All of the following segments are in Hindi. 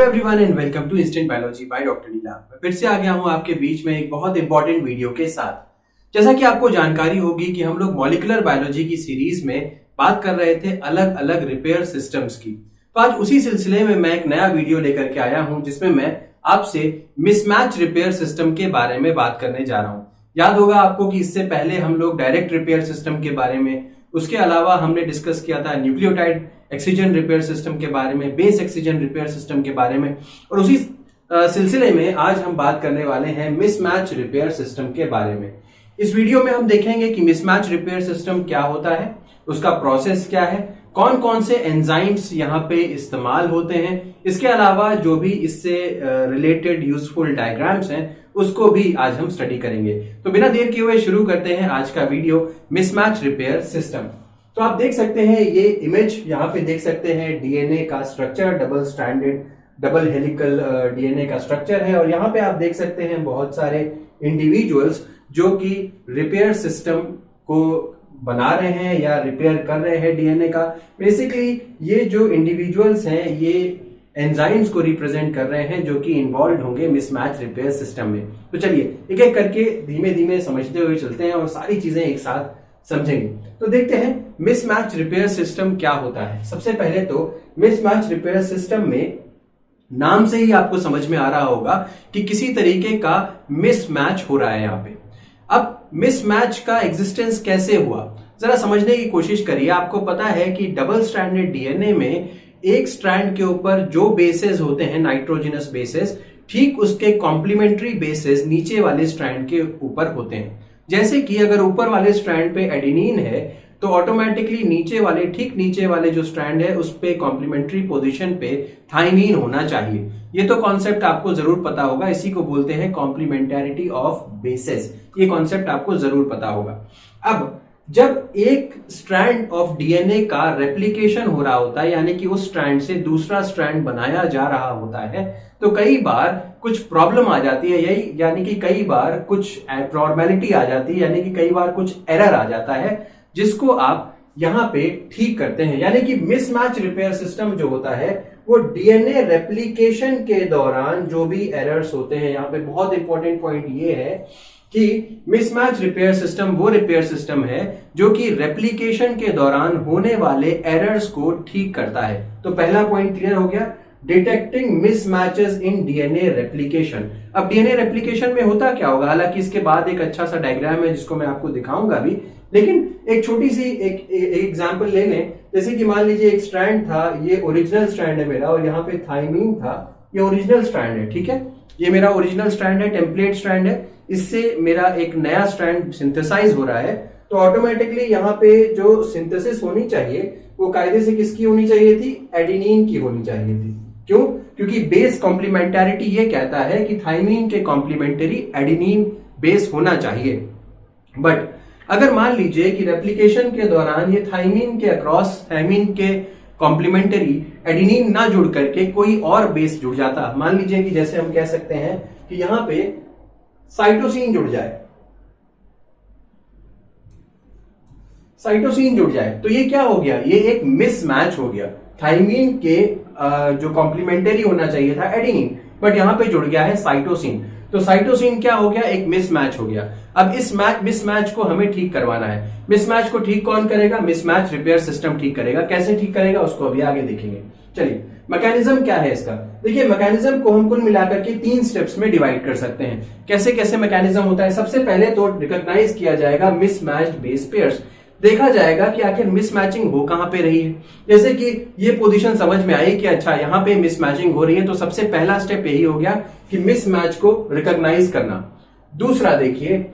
Hello everyone and welcome to instant biology by doctor Neela. मैं फिर से आ गया हूं आपके बीच में एक बहुत इंपॉर्टेंट वीडियो के साथ। जैसा कि आपको जानकारी होगी कि हम लोग मॉलिक्यूलर बायोलॉजी की सीरीज में बात कर रहे थे अलग अलग रिपेयर सिस्टम्स की। तो आज उसी सिलसिले में मैं एक नया वीडियो लेकर के आया हूं जिसमें मैं आपसे मिसमैच रिपेयर सिस्टम के बारे में बात करने जा रहा हूं। याद होगा आपको कि इससे पहले हम लोग डायरेक्ट रिपेयर सिस्टम के बारे में, उसके अलावा हमने डिस्कस किया था न्यूक्लियोटाइड एक्सीजन रिपेयर सिस्टम के बारे में, बेस एक्सीजन रिपेयर सिस्टम के बारे में, और उसी सिलसिले में आज हम बात करने वाले हैं मिसमैच रिपेयर सिस्टम के बारे में। इस वीडियो में हम देखेंगे कि मिसमैच रिपेयर सिस्टम क्या होता है, उसका प्रोसेस क्या है, कौन कौन से एंजाइम्स यहाँ पे इस्तेमाल होते हैं, इसके अलावा जो भी इससे रिलेटेड यूजफुल डायग्राम्स हैं उसको भी आज हम स्टडी करेंगे। तो बिना देर किए हुए शुरू करते हैं आज का वीडियो मिसमैच रिपेयर सिस्टम। तो आप देख सकते हैं ये इमेज, यहाँ पे देख सकते हैं डीएनए का structure, double stranded double helical DNA का स्ट्रक्चर है, और यहाँ पे आप देख सकते हैं बहुत सारे इंडिविजुअल्स जो कि रिपेयर सिस्टम को बना रहे हैं या रिपेयर कर रहे हैं डीएनए का। बेसिकली ये जो इंडिविजुअल्स हैं ये एंजाइम्स को रिप्रेजेंट कर रहे हैं जो कि इन्वॉल्व होंगे मिसमैच रिपेयर सिस्टम में। तो चलिए एक एक करके धीमे धीमे समझते हुए चलते हैं और सारी चीजें एक साथ समझेंगे। तो देखते हैं मिसमैच रिपेयर सिस्टम क्या होता है। सबसे पहले तो मिसमैच रिपेयर सिस्टम में नाम से ही आपको समझ में आ रहा होगा कि किसी तरीके का मिसमैच हो रहा है यहाँ पे। अब मिसमैच का एग्जिस्टेंस कैसे हुआ जरा समझने की कोशिश करिए। आपको पता है कि डबल स्ट्रैंडेड डीएनए में एक स्ट्रैंड के ऊपर जो बेसेस होते हैं नाइट्रोजनस बेसेस, ठीक उसके कॉम्प्लीमेंट्री बेसेस नीचे वाले स्ट्रैंड के ऊपर होते हैं। जैसे कि अगर ऊपर वाले स्ट्रैंड पे एडेनिन है तो ऑटोमेटिकली नीचे वाले, ठीक नीचे वाले जो स्ट्रैंड है उस पे कॉम्प्लीमेंट्री पोजीशन पे थाइमीन होना चाहिए। ये तो कॉन्सेप्ट आपको जरूर पता होगा, इसी को बोलते हैं कॉम्प्लीमेंटैरिटी ऑफ बेसेस। ये कॉन्सेप्ट आपको जरूर पता होगा। अब जब एक स्ट्रैंड ऑफ डीएनए का रेप्लिकेशन हो रहा होता है, यानी कि उस स्ट्रैंड से दूसरा स्ट्रैंड बनाया जा रहा होता है, तो कई बार कुछ प्रॉब्लम आ जाती है, यही यानी कि कई बार कुछ एब्नॉर्मैलिटी आ जाती है, यानी कि कई बार कुछ एरर आ जाता है जिसको आप यहां पे ठीक करते हैं। यानी कि मिसमैच रिपेयर सिस्टम जो होता है वो डीएनए रेप्लिकेशन के दौरान जो भी एरर्स होते हैं, यहां पे बहुत इंपॉर्टेंट पॉइंट ये है कि मिसमैच रिपेयर सिस्टम वो रिपेयर सिस्टम है जो कि रेप्लिकेशन के दौरान होने वाले एरर्स को ठीक करता है। तो पहला पॉइंट क्लियर हो गया, डिटेक्टिंग मिसमैचेस इन डीएनए रेप्लिकेशन। अब डीएनए रेप्लिकेशन में होता क्या होगा, हालांकि इसके बाद एक अच्छा सा डायग्राम है जिसको मैं आपको दिखाऊंगा भी, लेकिन एक छोटी सी एक एग्जांपल ले लें। जैसे कि मान लीजिए एक स्ट्रैंड था, ये ओरिजिनल स्ट्रैंड है मेरा, और यहाँ पे थाइमीन था, ये ओरिजिनल स्ट्रैंड है, ठीक है, ये मेरा ओरिजिनल स्ट्रैंड है, टेम्पलेट स्ट्रैंड है। इससे मेरा एक नया स्ट्रैंड सिंथेसाइज हो रहा है, तो ऑटोमेटिकली यहाँ पे जो सिंथेसिस होनी चाहिए वो कायदे से किसकी होनी चाहिए थी, एडेनिन की होनी चाहिए थी। क्यों? क्योंकि बेस कॉम्प्लीमेंटैरिटी ये कहता है कि थाइमीन के कॉम्प्लीमेंटरी एडेनिन बेस होना चाहिए। बट अगर मान लीजिए कि रेप्लिकेशन के दौरान ये थाइमीन के अक्रॉस, थाइमीन के कॉम्प्लीमेंटरी एडेनिन ना जुड़ करके कोई और बेस जुड़ जाता, मान लीजिए कि जैसे हम कह सकते हैं कि यहां पे साइटोसिन जुड़ जाए, साइटोसिन जुड़ जाए, तो ये क्या हो गया, ये एक मिसमैच हो गया। थाइमीन के जो कॉम्प्लीमेंटरी होना चाहिए था एडेनिन, बट यहां पे जुड़ गया है साइटोसिन, तो साइटोसिन क्या हो गया, एक मिसमैच हो गया। अब इस मिसमैच को हमें ठीक करवाना है। मिसमैच को ठीक कौन करेगा, मिसमैच रिपेयर सिस्टम ठीक करेगा। कैसे ठीक करेगा उसको अभी आगे देखेंगे। चलिए मैकेनिज्म क्या है इसका, देखिए मैकेनिज्म को हम कुल मिलाकर के 3 स्टेप्स में डिवाइड कर सकते हैं। कैसे कैसे मैकेनिज्म होता है, सबसे पहले तो रिकॉग्नाइज किया जाएगा मिसमैच्ड बेस पेयर्स, देखा जाएगा कि आखिर मिसमैचिंग हो कहां पे रही है। जैसे कि ये पोजीशन समझ में आई कि अच्छा यहां पे मिसमैचिंग हो रही है, तो सबसे पहला स्टेप यही हो गया कि मिसमैच को रिकॉग्नाइज करना। दूसरा देखिए,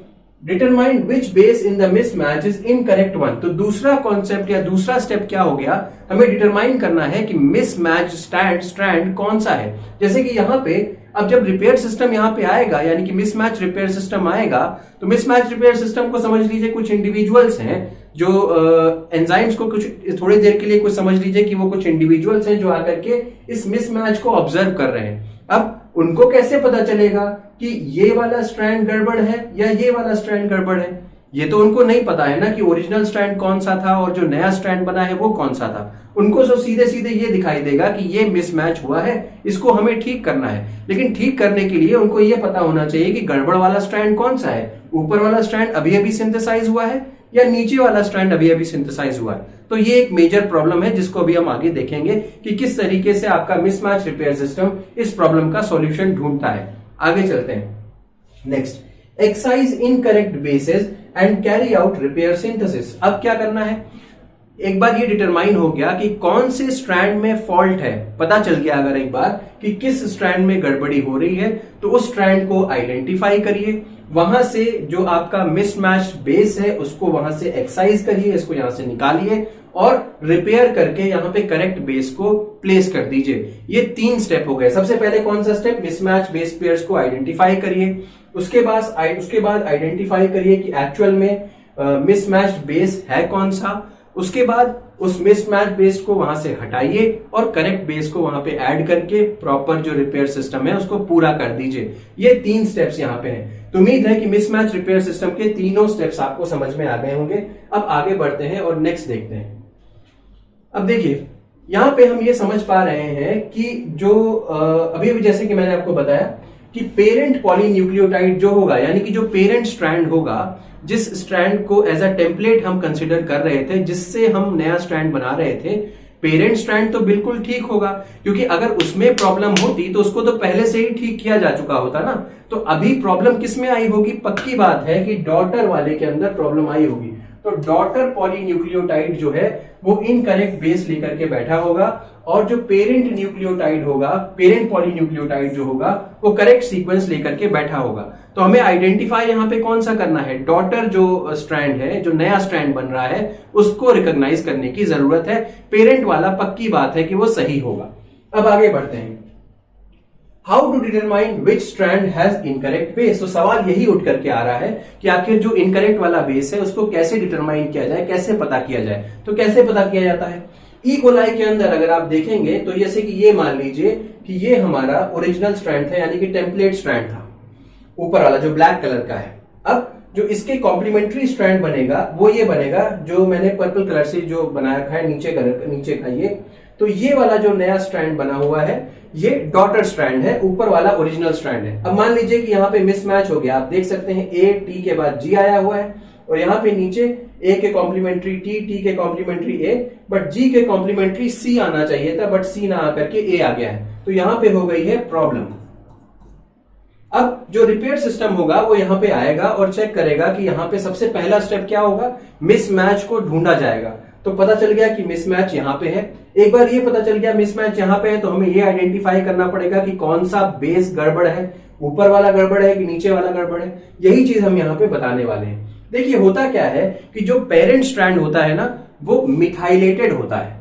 determine which base in the mismatch is incorrect one. तो दूसरा कॉन्सेप्ट या दूसरा स्टेप क्या हो गया, हमें डिटरमाइन करना है कि मिसमैच स्ट्रैंड कौन सा है। जैसे कि यहां पे अब जब रिपेयर सिस्टम यहां पे आएगा, यानी कि मिसमैच रिपेयर सिस्टम आएगा, तो मिसमैच रिपेयर सिस्टम को समझ लीजिए कुछ इंडिविजुअल्स हैं जो एंजाइम्स को कुछ थोड़ी देर के लिए कुछ समझ लीजिए कि वो कुछ इंडिविजुअल्स हैं जो आकर के इस मिसमैच को ऑब्जर्व कर रहे हैं। अब उनको कैसे पता चलेगा कि ये वाला स्ट्रैंड गड़बड़ है या ये वाला स्ट्रैंड गड़बड़ है, ये तो उनको नहीं पता है ना कि ओरिजिनल स्ट्रैंड कौन सा था और जो नया स्ट्रैंड बना है वो कौन सा था। उनको तो सीधे सीधे ये दिखाई देगा कि ये मिसमैच हुआ है, इसको हमें ठीक करना है। लेकिन ठीक करने के लिए उनको ये पता होना चाहिए कि गड़बड़ वाला स्ट्रैंड कौन सा है, ऊपर वाला स्ट्रैंड अभी अभी सिंथेसाइज हुआ है या नीचे वाला स्ट्रैंड अभी अभी सिंथेसाइज हुआ है। तो ये एक मेजर प्रॉब्लम है जिसको अभी हम आगे देखेंगे कि किस तरीके से आपका मिसमैच रिपेयर सिस्टम इस प्रॉब्लम का सॉल्यूशन ढूंढता है। आगे चलते हैं। Next, excise incorrect bases and carry out repair synthesis. अब क्या करना है, एक बार ये डिटरमाइन हो गया कि कौन से स्ट्रैंड में फॉल्ट है, पता चल गया अगर एक बार कि किस स्ट्रैंड में गड़बड़ी हो रही है, तो उस स्ट्रैंड को आइडेंटिफाई करिए, वहां से जो आपका मिसमैच बेस है उसको वहां से एक्साइज करिए, इसको यहां से निकालिए और रिपेयर करके यहां पे करेक्ट बेस को प्लेस कर दीजिए। ये 3 स्टेप हो गए। सबसे पहले कौन सा स्टेप, मिसमैच बेस पेयर्स को आइडेंटिफाई करिए, उसके बाद आइडेंटिफाई करिए कि एक्चुअल में मिसमैच बेस है कौन सा, उसके बाद उस मिसमैच बेस को वहां से हटाइए और करेक्ट बेस को वहां पे ऐड करके प्रॉपर जो रिपेयर सिस्टम है उसको पूरा कर दीजिए। ये 3 स्टेप्स यहां पे हैं। तो उम्मीद है कि मिसमैच रिपेयर सिस्टम के तीनों स्टेप्स आपको समझ में आ गए होंगे। अब आगे बढ़ते हैं और नेक्स्ट देखते हैं। अब देखिए, यहां पे हम ये समझ पा रहे हैं कि जो अभी अभी जैसे कि मैंने आपको बताया कि पेरेंट पॉलीन्यूक्लियोटाइड जो होगा, यानी कि जो पेरेंट स्ट्रैंड होगा, जिस स्ट्रैंड को एज अ टेम्पलेट हम कंसिडर कर रहे थे, जिससे हम नया स्ट्रैंड बना रहे थे, पेरेंट स्ट्रैंड तो बिल्कुल ठीक होगा, क्योंकि अगर उसमें प्रॉब्लम होती तो उसको तो पहले से ही ठीक किया जा चुका होता ना। तो अभी प्रॉब्लम किस में आई होगी, पक्की बात है कि डॉटर वाले के अंदर प्रॉब्लम आई होगी। तो डॉटर पॉलीन्यूक्लियोटाइड जो है वो इनकरेक्ट बेस लेकर के बैठा होगा और जो पेरेंट न्यूक्लियोटाइड होगा, पेरेंट पॉलीन्यूक्लियोटाइड जो होगा वो करेक्ट सीक्वेंस लेकर के बैठा होगा। तो हमें आइडेंटिफाई यहां पे कौन सा करना है, डॉटर जो स्ट्रैंड है, जो नया स्ट्रैंड बन रहा है, उसको रिकॉग्नाइज करने की जरूरत है। पेरेंट वाला पक्की बात है कि वो सही होगा। अब आगे बढ़ते हैं। How to determine which strand has incorrect base. तो सवाल यही उठ करके आ रहा है कि आखिर जो इनकरेक्ट वाला बेस है उसको कैसे डिटरमाइन किया जाए, कैसे पता किया जाए। तो कैसे पता किया जाता है, ई कोलाई के अंदर अगर आप देखेंगे तो जैसे कि ये मान लीजिए कि ये हमारा ओरिजिनल स्ट्रैंड था, यानी कि टेम्पलेट स्ट्रैंड था, ऊपर वाला जो ब्लैक कलर का है। अब जो इसके कॉम्प्लीमेंट्री स्ट्रैंड बनेगा वो ये बनेगा जो मैंने पर्पल कलर से जो बना रखा है नीचे का ये। तो ये वाला जो नया स्ट्रैंड बना हुआ है ये डॉटर स्ट्रैंड है, ऊपर वाला ओरिजिनल स्ट्रैंड है। अब मान लीजिए कि यहाँ पे मिसमैच हो गया, आप देख सकते हैं ए टी के बाद जी आया हुआ है और यहाँ पे नीचे ए के कॉम्प्लीमेंट्री टी, टी के कॉम्प्लीमेंट्री ए, बट जी के कॉम्प्लीमेंट्री सी आना चाहिए था, बट सी ना आकर के ए आ गया है। तो यहाँ पे हो गई है प्रॉब्लम। अब जो रिपेयर सिस्टम होगा वो यहाँ पे आएगा और चेक करेगा कि यहाँ पे सबसे पहला स्टेप क्या होगा, मिसमैच को ढूंढा जाएगा। तो पता चल गया कि मिसमैच यहाँ पे है। एक बार ये पता चल गया मिसमैच यहाँ पे है तो हमें ये आइडेंटिफाई करना पड़ेगा कि कौन सा बेस गड़बड़ है, ऊपर वाला गड़बड़ है कि नीचे वाला गड़बड़ है। यही चीज हम यहाँ पे बताने वाले हैं। देखिए होता क्या है कि जो पेरेंट स्ट्रैंड होता है ना वो मिथाइलेटेड होता है।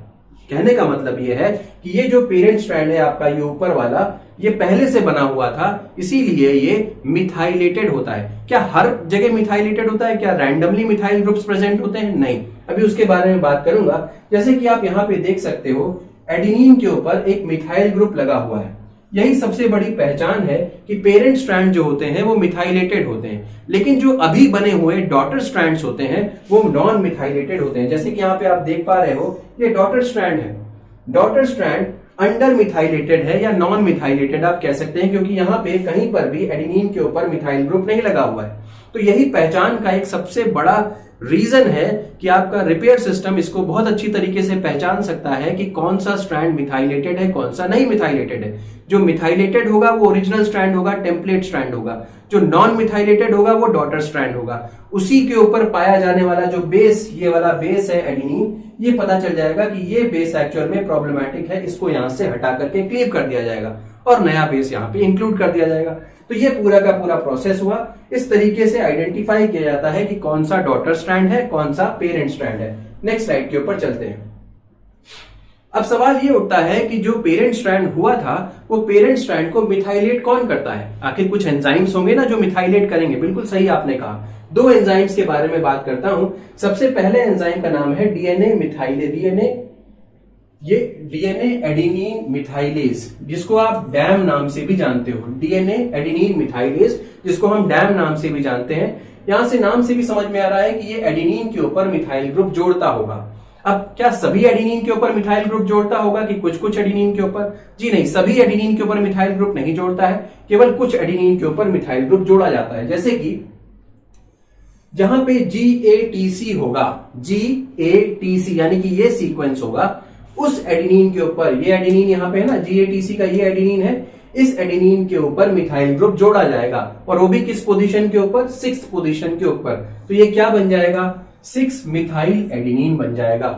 कहने का मतलब ये है कि ये जो पेरेंट स्ट्रैंड है आपका, ये ऊपर वाला, ये पहले से बना हुआ था, इसीलिए ये मिथाइलेटेड होता है। क्या हर जगह मिथाइलेटेड होता है, क्या रैंडमली मिथाइल ग्रुप्स प्रेजेंट होते हैं? नहीं, अभी उसके बारे में बात करूंगा। जैसे कि आप यहाँ पे देख सकते हो एडेनिन के ऊपर एक मिथाइल ग्रुप लगा हुआ है। यही सबसे बड़ी पहचान है कि पेरेंट स्ट्रैंड जो होते हैं वो मिथाइलेटेड होते हैं, लेकिन जो अभी बने हुए डॉटर स्ट्रैंड्स होते हैं वो नॉन मिथाइलेटेड होते हैं। जैसे कि यहाँ पे आप देख पा रहे हो ये डॉटर स्ट्रैंड है। डॉटर स्ट्रैंड अंडर मिथाइलेटेड है या नॉन मिथाइलेटेड आप कह सकते हैं, क्योंकि यहाँ पे कहीं पर भी एडेनिन के ऊपर मिथाइल ग्रुप नहीं लगा हुआ है। तो यही पहचान का एक सबसे बड़ा रीजन है कि आपका रिपेयर सिस्टम इसको बहुत अच्छी तरीके से पहचान सकता है कि कौन सा स्ट्रैंड मिथाइलेटेड है, कौन सा नहीं मिथाइलेटेड है। जो मिथाइलेटेड होगा वो ओरिजिनल स्ट्रैंड होगा, टेम्पलेट स्ट्रैंड होगा। जो नॉन मिथाइलेटेड होगा वो डॉटर स्ट्रैंड होगा। उसी के ऊपर पाया जाने वाला जो बेस, ये वाला बेस है एडेनिन, ये पता चल जाएगा कि ये बेस एक्चुअल में प्रॉब्लमैटिक है, इसको यहां से हटा करके क्लीव कर दिया जाएगा और नया बेस यहाँ पे इंक्लूड कर दिया जाएगा। तो ये पूरा का पूरा प्रोसेस हुआ। इस तरीके से आइडेंटिफाई किया जाता है कि कौन सा डॉटर स्ट्रैंड है, कौन सा पेरेंट स्ट्रैंड है। नेक्स्ट स्लाइड के ऊपर चलते हैं। अब सवाल ये उठता है कि जो पेरेंट स्ट्रैंड हुआ था वो पेरेंट स्ट्रैंड को मिथाइलेट कौन करता है? आखिर कुछ एंजाइम्स होंगे ना जो मिथाइलेट करेंगे। बिल्कुल सही आपने कहा। 2 एंजाइम्स के बारे में बात करता हूं। सबसे पहले एंजाइम का नाम है डीएनए मिथाइलेज, डीएनए ये डीएनए एडेनिन मिथाइलेज, जिसको आप डैम नाम से भी जानते हो, डीएनए एडेनिन मिथाइलेज, जिसको हम डैम नाम से भी जानते हैं। यहां से नाम से भी समझ में आ रहा है कि ये एडेनिन के ऊपर मिथाइल ग्रुप जोड़ता होगा। अब क्या सभी एडेनिन के ऊपर मिथाइल ग्रुप जोड़ता होगा कि कुछ कुछ एडेनिन के ऊपर? जी नहीं, सभी एडेनिन के ऊपर मिथाइल ग्रुप नहीं जोड़ता है, केवल कुछ एडेनिन के ऊपर मिथाइल ग्रुप जोड़ा जाता है। जैसे कि जहां पे GATC होगा, GATC यानी कि ये सीक्वेंस होगा, उस एडेनिन के ऊपर, ये एडेनिन यहां पे है ना, GATC का ये एडेनिन है, इस एडेनिन के ऊपर मिथाइल ग्रुप जोड़ा जाएगा, और वो भी किस पोजीशन के ऊपर? 6th पोजीशन के ऊपर। तो ये क्या बन जाएगा? 6 मिथाइल एडेनिन बन जाएगा।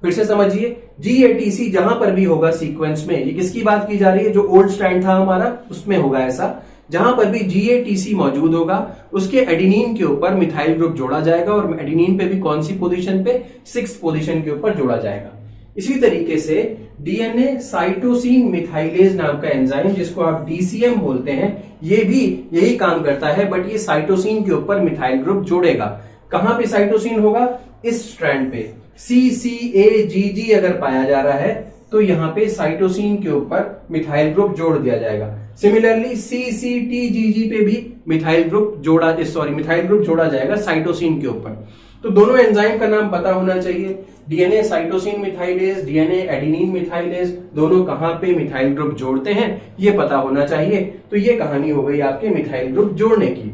फिर से समझिए, GATC जहां पर भी होगा सीक्वेंस में, ये किसकी बात की जा रही है? जो ओल्ड स्ट्रैंड था हमारा, उसमें होगा ऐसा। जहां पर भी GATC मौजूद होगा, उसके एडेनिन के ऊपर मिथाइल ग्रुप जोड़ा जाएगा, और एडेनिन पे भी कौन सी पोजीशन पे? 6th पोजीशन के ऊपर जोड़ा जाएगा। इसी तरीके से डीएनए साइटोसिन मिथाइलेज नाम का एंजाइम, जिसको आप DCM बोलते हैं, ये भी यही काम करता है, बट ये साइटोसिन के ऊपर मिथाइल ग्रुप जोड़ेगा। कहां पे साइटोसिन होगा? इस स्ट्रैंड पे। CCAGG अगर पाया जा रहा है तो यहां पे साइटोसिन के ऊपर मिथाइल ग्रुप जोड़ दिया जाएगा। सिमिलरली CCTGG पे भी मिथाइल ग्रुप जोड़ा जाएगा साइटोसिन के ऊपर। तो दोनों एंजाइम का नाम पता होना चाहिए, DNA cytosine methylase, DNA adenine methylase, दोनों कहां पे मिथाइल ग्रुप जोड़ते हैं ये पता होना चाहिए। तो ये कहानी हो गई आपके मिथाइल ग्रुप जोड़ने की।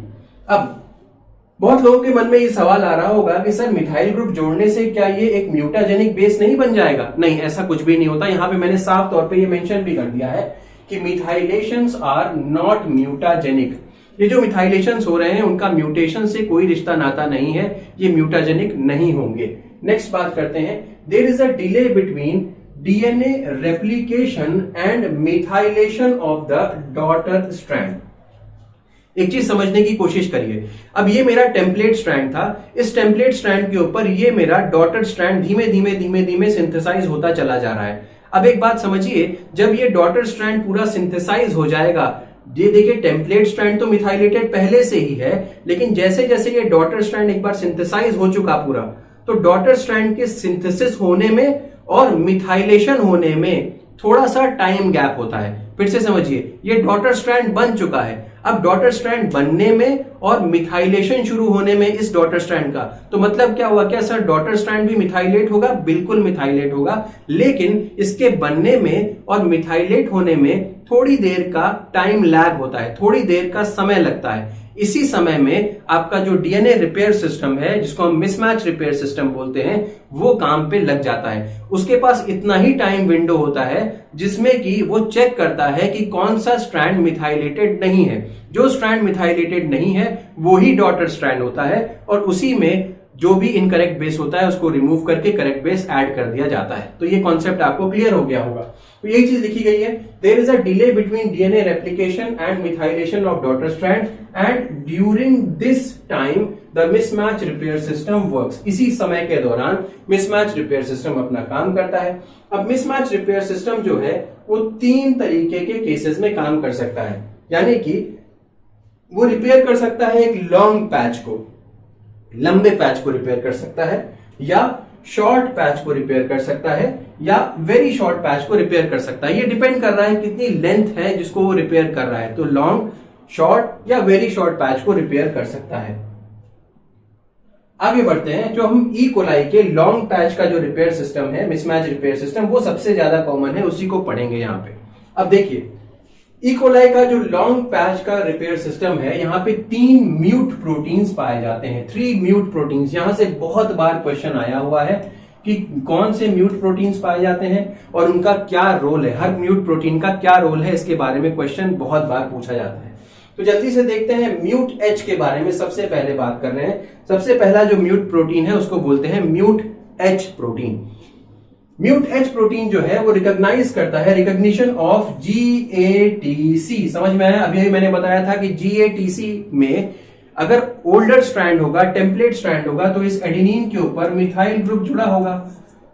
अब बहुत लोगों के मन में ये सवाल आ रहा होगा कि सर मिथाइल ग्रुप जोड़ने से क्या ये एक म्यूटाजेनिक बेस नहीं बन जाएगा? नहीं, ऐसा कुछ भी नहीं होता। यहां पे मैंने साफ तौर पे ये मेंशन भी कर दिया है कि मिथाइलेशंस आर नॉट म्यूटाजेनिक। ये जो मिथाइलेशंस हो रहे हैं उनका म्यूटेशन से कोई रिश्ता नाता नहीं है, ये म्यूटाजेनिक नहीं होंगे। नेक्स्ट बात करते हैं, there is a delay between DNA replication and methylation of the daughter strand. एक चीज समझने की कोशिश करिए। अब ये मेरा टेम्पलेट स्ट्रैंड था, इस टेम्पलेट स्ट्रैंड के ऊपर ये मेरा डॉटर स्ट्रैंड धीमे धीमे सिंथेसाइज होता चला जा रहा है। अब एक बात समझिए, जब ये डॉटर स्ट्रैंड पूरा सिंथेसाइज हो जाएगा, ये देखिए टेम्पलेट स्ट्रैंड तो मिथाइलेटेड पहले से ही है, लेकिन जैसे जैसे ये डॉटर स्ट्रैंड एक बार सिंथेसाइज हो चुका पूरा, तो डॉटर स्ट्रैंड के सिंथेसिस होने में और मिथाइलेशन होने में थोड़ा सा टाइम गैप होता है। फिर से समझिए, ये डॉटर स्ट्रैंड बन चुका है, अब डॉटर स्ट्रैंड बनने में और मिथाइलेशन शुरू होने में इस डॉटर स्ट्रैंड का, तो मतलब क्या हुआ? क्या सर डॉटर स्ट्रैंड भी मिथाइलेट होगा? बिल्कुल मिथाइलेट होगा, लेकिन इसके बनने में और मिथाइलेट होने में थोड़ी देर का टाइम लैग होता है, थोड़ी देर का समय लगता है। इसी समय में आपका जो डीएनए रिपेयर सिस्टम है, जिसको हम मिसमैच रिपेयर सिस्टम बोलते हैं, वो काम पे लग जाता है। उसके पास इतना ही टाइम विंडो होता है जिसमें कि वो चेक करता है कि कौन सा स्ट्रैंड मिथाइलेटेड नहीं है। जो स्ट्रैंड मिथाइलेटेड नहीं है वो ही डॉटर स्ट्रैंड होता है, और उसी में जो भी इनकरेक्ट बेस होता है उसको रिमूव करके करेक्ट बेस ऐड कर दिया जाता है। तो ये कॉन्सेप्ट आपको क्लियर हो गया होगा। तो यही चीज लिखी गई है, there is a delay between DNA replication and methylation of daughter strand and during this time the mismatch repair system works. इसी समय के दौरान मिसमैच रिपेयर सिस्टम अपना काम करता है। अब मिसमैच रिपेयर सिस्टम जो है वो 3 तरीके के केसेस में काम कर सकता है, यानी कि वो रिपेयर कर सकता है एक लॉन्ग पैच को, लंबे पैच को रिपेयर कर सकता है, या शॉर्ट पैच को रिपेयर कर सकता है, या वेरी शॉर्ट पैच को रिपेयर कर सकता है। ये डिपेंड कर रहा है कितनी लेंथ है जिसको वो रिपेयर कर रहा है। तो लॉन्ग, शॉर्ट या वेरी शॉर्ट पैच को रिपेयर कर सकता है। आगे बढ़ते हैं, जो हम ई कोलाई के लॉन्ग पैच का जो रिपेयर सिस्टम है, मिसमैच रिपेयर सिस्टम, वो सबसे ज्यादा कॉमन है, उसी को पढ़ेंगे यहां पे। अब देखिए, ई कोलाई का जो लॉन्ग पैच का रिपेयर सिस्टम है, यहाँ पे 3 म्यूट प्रोटीन्स पाए जाते हैं, 3 म्यूट प्रोटीन्स। यहां से बहुत बार क्वेश्चन आया हुआ है कि कौन से म्यूट प्रोटीन्स पाए जाते हैं और उनका क्या रोल है, हर म्यूट प्रोटीन का क्या रोल है, इसके बारे में क्वेश्चन बहुत बार पूछा जाता है। तो जल्दी से देखते हैं, म्यूट एच के बारे में सबसे पहले बात कर रहे हैं। सबसे पहला जो म्यूट प्रोटीन है उसको बोलते हैं mute H protein. Mute H protein जो है वो रिकॉग्नाइज करता है रिकॉग्निशन ऑफ GATC। समझ में आया? अभी मैंने बताया था कि GATC में अगर ओल्डर स्ट्रैंड होगा, टेम्पलेट स्ट्रैंड होगा, तो इस एडेनिन के ऊपर मिथाइल ग्रुप जुड़ा होगा।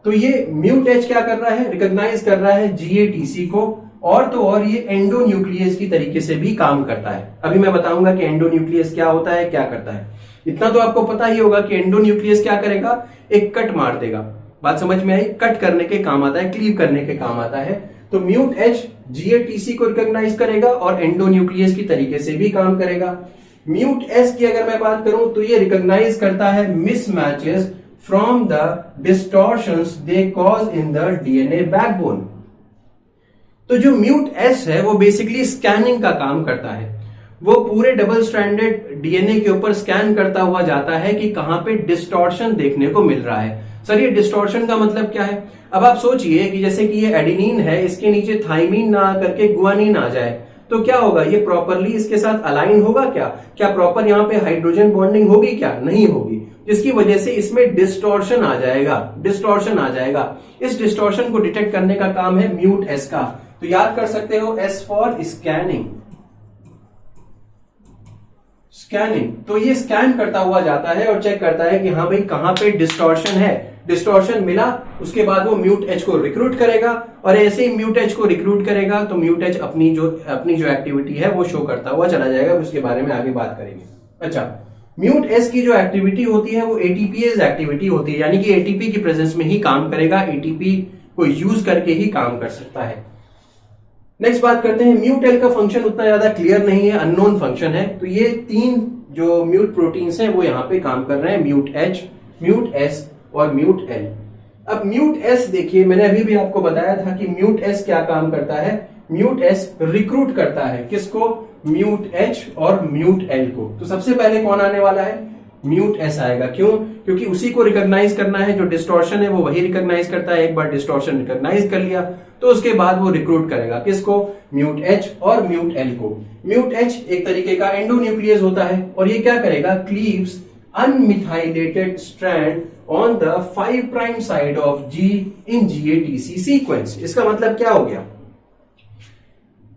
तो ये म्यूट एच क्या कर रहा है? रिकॉग्नाइज कर रहा है GATC को, और तो और ये एंडोन्यूक्लियस की तरीके से भी काम करता है। अभी मैं बताऊंगा कि एंडोन्यूक्लियस क्या होता है, क्या करता है। इतना तो आपको पता ही होगा कि एंडोन्यूक्लियस क्या करेगा? एक कट मार देगा। बात समझ में आई? कट करने के काम आता है, क्लीव करने के काम आता है। तो म्यूट एच GATC को रिकॉग्नाइज करेगा और एंडोन्यूक्लियस की तरीके से भी काम करेगा। म्यूट एस की अगर मैं बात करूं तो ये रिकॉग्नाइज करता है mismatches from the distortions they cause in the DNA backbone. तो जो म्यूट एस है वो बेसिकली स्कैनिंग का काम करता है। वो पूरे डबल स्ट्रैंडेड DNA के ऊपर स्कैन करता हुआ जाता है कि कहां पे डिस्टॉर्शन देखने को मिल रहा है। सर ये डिस्टॉर्शन का मतलब क्या है? अब आप सोचिए कि जैसे कि ये एडेनिन है, इसके नीचे थाइमीन ना करके गुआनिन आ जाए तो क्या होगा? ये प्रॉपरली इसके साथ अलाइन होगा क्या? क्या प्रॉपर यहाँ पे हाइड्रोजन बॉन्डिंग होगी क्या? नहीं होगी, जिसकी वजह से इसमें डिस्टॉर्शन आ जाएगा, डिस्टॉर्शन आ जाएगा। इस डिस्टॉर्शन को डिटेक्ट करने का काम है म्यूट एस का। तो याद कर सकते हो एस फॉर स्कैनिंग। स्कैनिंग, तो ये स्कैन करता हुआ जाता है और चेक करता है कि हाँ भाई कहां पे डिस्टॉर्शन है। डिस्टॉर्शन मिला, उसके बाद वो म्यूट एच को रिक्रूट करेगा और ऐसे ही म्यूट एच को रिक्रूट करेगा तो म्यूट एच अपनी जो एक्टिविटी है वो शो करता हुआ चला जाएगा। उसके बारे में आगे बात करेंगे। अच्छा, म्यूट एस की जो एक्टिविटी होती है वो एटीपीएज एक्टिविटी होती है, यानी कि एटीपी की प्रेजेंस में ही काम करेगा, एटीपी को यूज करके ही काम कर सकता है। नेक्स्ट बात करते हैं, म्यूट एल का फंक्शन उतना ज्यादा क्लियर नहीं है, अननोन फंक्शन है। तो ये तीन जो म्यूट प्रोटीन्स हैं वो यहाँ पे काम कर रहे हैं, म्यूट एच, म्यूट एस और म्यूट एल। अब म्यूट एस देखिए, मैंने अभी भी आपको बताया था कि म्यूट एस क्या काम करता है। म्यूट एस रिक्रूट करता है किसको? म्यूट एच और म्यूट एल को। तो सबसे पहले कौन आने वाला है? म्यूट एस आएगा। क्यों? क्योंकि उसी को रिकॉग्नाइज करना है, जो डिस्टॉर्शन है वो वही रिकॉग्नाइज करता है। एक बार डिस्टॉर्शन रिकॉग्नाइज कर लिया तो उसके बाद वो रिक्रूट करेगा किसको? म्यूट एच और म्यूट एल को। म्यूट एच एक तरीके का एंडोन्यूक्लियस होता है और ये क्या करेगा? Cleaves अनमिथाइलेटेड strand on the 5 prime side of G in GATC sequence. इसका मतलब क्या हो गया?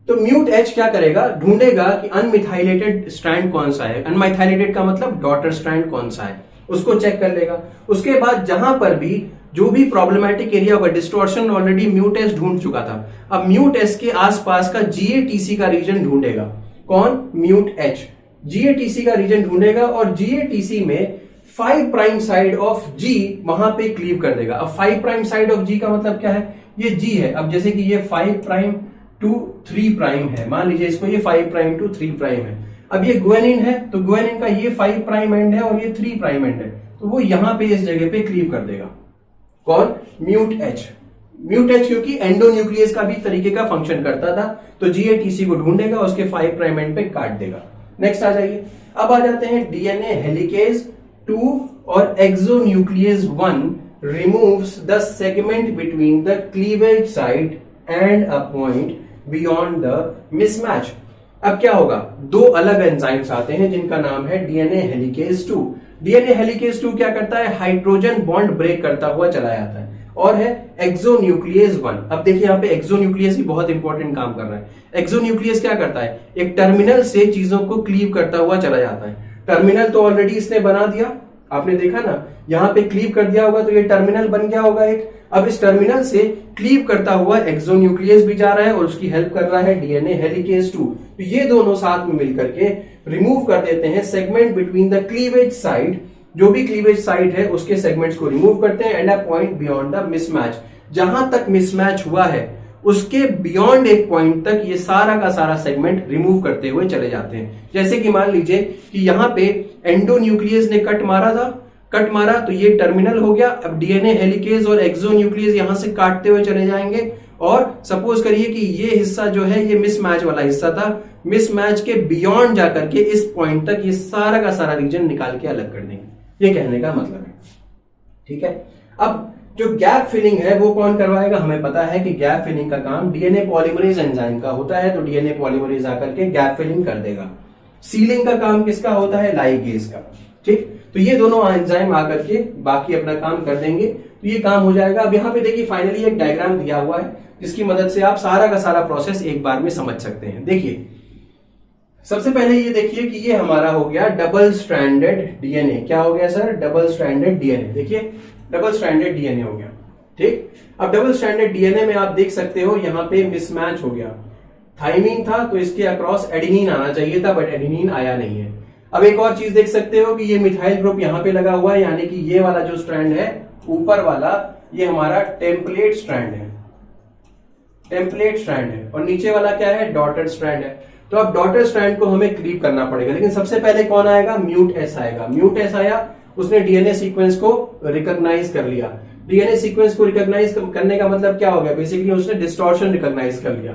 तो म्यूट एच क्या करेगा? ढूंढेगा कि अनमिथाइलेटेड स्ट्रैंड कौन सा है। अनमिथाइलेटेड का मतलब डॉटर स्ट्रैंड कौन सा है, उसको चेक कर लेगा। उसके बाद जहां पर भी जो भी प्रॉब्लमैटिक एरिया होगा, डिस्टॉर्शन ऑलरेडी म्यूट एच ढूंढ चुका था, अब म्यूट एच के आसपास का GATC का रीजन ढूंढेगा। कौन? म्यूट एच GATC का रीजन ढूंढेगा और GATC में 5 प्राइम साइड ऑफ G वहां पे क्लीव कर देगा। अब 5 प्राइम साइड ऑफ G का मतलब क्या है? ये G है। अब जैसे कि ये 5 प्राइम टू 3 प्राइम है, मान लीजिए इसको ये 5 प्राइम टू 3 प्राइम है। अब ये गुआनिन है तो गुआनिन का ये 5 प्राइम एंड है और ये 3 प्राइम एंड है, तो वो यहां पे इस जगह पे क्लीव कर देगा। कौन? Mute H. म्यूट एच क्योंकि एंडोन्यूक्लियस का भी तरीके का फंक्शन करता था, तो GATC को ढूंढेगा, उसके 5 प्राइम एंड पे काट देगा। नेक्स्ट आ जाइए, अब आ जाते हैं DNA हेलिकेज 2 और exonuclease 1 removes the segment between the cleavage site and a point beyond the mismatch. अब क्या होगा? दो अलग एंजाइम्स आते हैं जिनका नाम है DNA हेलिकेज 2। DNA हेलिकेज 2 क्या करता है? हाइड्रोजन बॉन्ड ब्रेक करता हुआ चला जाता है। और है एक्सोन्यूक्लियस 1। अब देखिए यहाँ पे एक्सोन्यूक्लियस ही बहुत इंपॉर्टेंट काम कर रहा है। एक्सोन्यूक्लियस क्या करता है? एक टर्मिनल से चीजों को क्लीव करता हुआ चला जाता है। टर्मिनल तो ऑलरेडी इसने बना दिया, आपने देखा ना, यहाँ पे क्लीव कर दिया होगा तो ये टर्मिनल बन गया होगा एक। अब इस टर्मिनल से क्लीव करता हुआ एक्सोन्यूक्लियस भी जा रहा है और उसकी हेल्प कर रहा है DNA हेलिकेज 2। तो ये दोनों साथ में मिलकर के रिमूव कर देते हैं segment between the cleavage side, जो भी क्लीवेज साइड है उसके सेगमेंट्स को रिमूव करते हैं, and a point beyond the mismatch. जहां तक मिसमैच हुआ है उसके बियॉन्ड एक पॉइंट तक ये सारा का सारा सेगमेंट रिमूव करते हुए चले जाते हैं। जैसे कि मान लीजिए कि यहाँ पे एंडोन्यूक्लियस ने कट मारा तो ये टर्मिनल हो गया। अब DNA हेलिकेज और एक्सोन्यूक्लियस यहां से काटते हुए चले जाएंगे और सपोज करिए कि ये हिस्सा जो है ये मिसमैच वाला हिस्सा था, मिसमैच के बियॉन्ड जाकर के इस पॉइंट तक ये सारा का सारा रीजन निकाल के अलग कर देंगे। ये कहने का मतलब है, ठीक है। अब जो गैप फिलिंग है वो कौन करवाएगा? हमें पता है कि गैप फिलिंग का काम DNA पॉलीमरेज एंजाइम का होता है, तो DNA पॉलीमरेज आकर के गैप फिलिंग कर देगा। सीलिंग का काम किसका होता है? लाइगेज का, ठीक। तो ये दोनों एंजाइम आकर के बाकी अपना काम कर देंगे, तो ये काम हो जाएगा। अब यहाँ पे देखिए फाइनली एक डायग्राम दिया हुआ है जिसकी मदद से आप सारा का सारा प्रोसेस एक बार में समझ सकते हैं। देखिए सबसे पहले ये देखिए कि ये हमारा हो गया डबल स्ट्रैंडेड DNA। क्या हो गया सर? Double stranded DNA। देखिए डबल स्ट्रैंडेड DNA हो गया, ठीक। अब डबल स्ट्रैंडेड DNA में आप देख सकते हो यहाँ पे मिसमैच हो गया। थाइमीन था तो इसके अक्रॉस एडेनिन आना चाहिए था, बट एडेनिन आया नहीं है। अब एक और चीज देख सकते हो कि ये मिथाइल ग्रुप यहाँ पे लगा हुआ है, यानी कि ये वाला जो स्ट्रैंड है ऊपर वाला ये हमारा टेम्पलेट स्ट्रैंड है, टेम्पलेट स्ट्रैंड है, और नीचे वाला क्या है, डॉटेड स्ट्रैंड है। तो अब डॉटेड स्ट्रैंड को हमें क्लीव करना पड़ेगा, लेकिन सबसे पहले कौन आएगा, म्यूट एस आएगा। म्यूट एस आया, उसने डीएनए सीक्वेंस को रिकॉग्नाइज कर लिया। डीएनए सीक्वेंस को रिकॉग्नाइज करने का मतलब क्या हो गया, बेसिकली उसने डिस्टॉर्शन रिकॉग्नाइज कर लिया।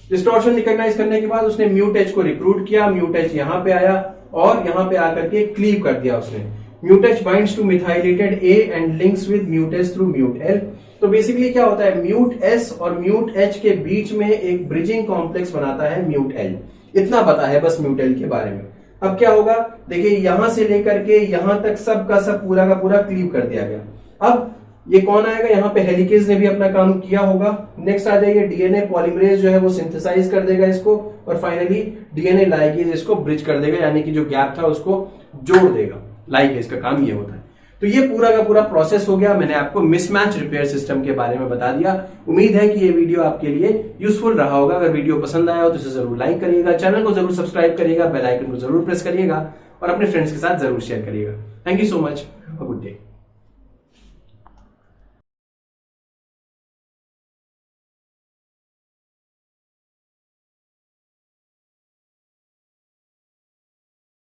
डिस्टॉर्शन रिकॉग्नाइज करने के बाद उसने म्यूट एच को रिक्रूट किया, म्यूट एच यहां पे आया और यहां पे आकर के क्लीव कर दिया उसने। Mut H binds to methylated A and links with mut S through mut L. तो बेसिकली क्या होता है, म्यूट एस और म्यूट एच के बीच में एक ब्रिजिंग कॉम्प्लेक्स बनाता है म्यूट एल। इतना पता है बस म्यूट एल के बारे में। अब क्या होगा, देखिए यहां से लेकर के यहां तक सब का सब पूरा का पूरा क्लीव कर दिया गया। अब ये कौन आएगा, यहाँ पे हेलिकेज ने भी अपना काम किया होगा। नेक्स्ट आ जाइए, डीएनए पॉलीमरेज जो है वो सिंथेसाइज कर देगा इसको, और फाइनली डीएनए लाइगेज इसको ब्रिज कर देगा, यानी कि जो गैप था उसको जोड़ देगा। लाइगेज का काम ये होता है। तो ये पूरा का पूरा प्रोसेस हो गया। मैंने आपको मिसमैच रिपेयर सिस्टम के बारे में बता दिया। उम्मीद है कि ये वीडियो आपके लिए यूजफुल रहा होगा। अगर वीडियो पसंद आया हो तो इसे जरूर लाइक करिएगा, चैनल को जरूर सब्सक्राइब करिएगा, बेल आइकन को जरूर प्रेस करिएगा और अपने फ्रेंड्स के साथ जरूर शेयर करिएगा। Thank you so much, have a good day.